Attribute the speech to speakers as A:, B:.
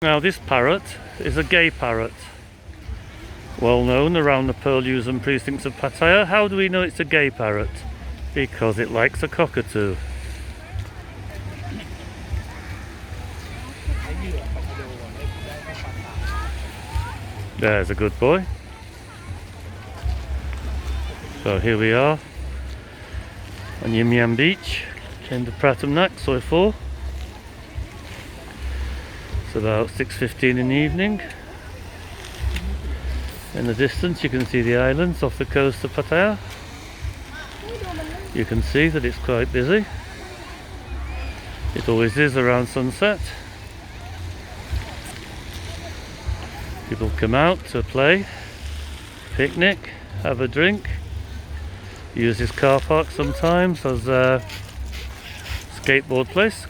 A: Now this parrot is a gay parrot, well known around the Purlieusen precincts of Pattaya. How do we know it's a gay parrot? Because it likes a cockatoo. There's a good boy. So here we are on Yim Yam Beach, in the Pratumnak Soi 4. It's about 6:15 in the evening. In the distance you can see the islands off the coast of Pattaya. You can see that it's quite busy. It always is around sunset. People come out to play, picnic, have a drink, use this car park sometimes as a skateboard place.